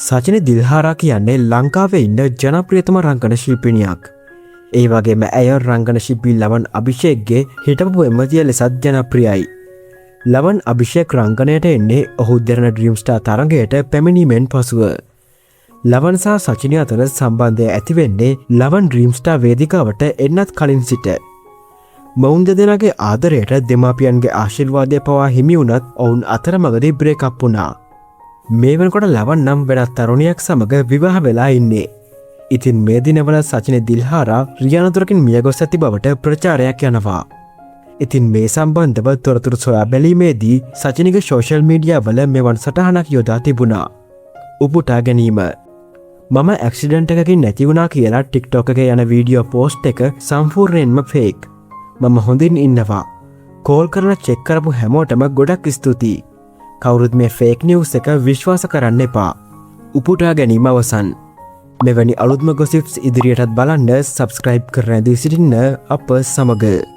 සචින දිල්හාරා කියන්නේ ලංකාවේ ඉන්න ජනප්‍රියතම රංගන ශිල්පිනියක්. ඒ වගේම ඇය රංගන ශිල්පී ලවන් අභිෂේක්ගේ හිටපු එමතිය ලෙසත් ජනප්‍රියයි. ලවන් අභිෂේක් රංගනයට එන්නේ ඔහු දෙරන ඩ්‍රීම්ස්ටාර් තරගයට පැමිණීමෙන් පසුව. ලවන් සහ සචිනය අතර සම්බන්ධය ඇතිවෙන්නේ ලවන් ඩ්‍රීම්ස්ටාර් වේදිකාවට එන්නත් කලින් සිට. මොවුන් දෙදෙනගේ ආදරයට දෙමාපියන්ගේ ආශිර්වාදය පවා හිමි වුණත් ඔවුන් අතරමගදී බ්‍රේකප් වුණා. මේ වෙනකොට ලවන් නම් වෙනත් තරුණියක් සමග විවාහ වෙලා ඉන්නේ. ඉතින් මේ දිනවල සචින දිල්හාරා රියානතුරකින් මියගොස් ඇති බවට ප්‍රචාරයක් යනවා. ඉතින් මේ සම්බන්ධව තොරතුරු සොයා බැලීමේදී සචිනගේ සෝෂල් මීඩියා වල මෙවන් සටහනක් යොදා තිබුණා. උපුටා ගැනීම. මම ඇක්සිඩන්ට් එකකින් නැති වුණා කියලා ටික්ටොක් එකේ යන වීඩියෝ පෝස්ට් එක සම්පූර්ණයෙන්ම ෆේක්. මම හොඳින් ඉන්නවා. කෝල් කරලා චෙක් කරපු හැමෝටම ගොඩක් ස්තුතියි. කවුරුත් මේ ෆේක් නිවුස් එක විශ්වාස කරන්න එපා. උපුටා ගැනීම අවසන්. මෙවැනි අලුත්ම ගොසිප්ස් ඉදිරියටත් බලන්න සබස්ක්‍රයිබ් කර රැඳී සිටින්න අප සමග.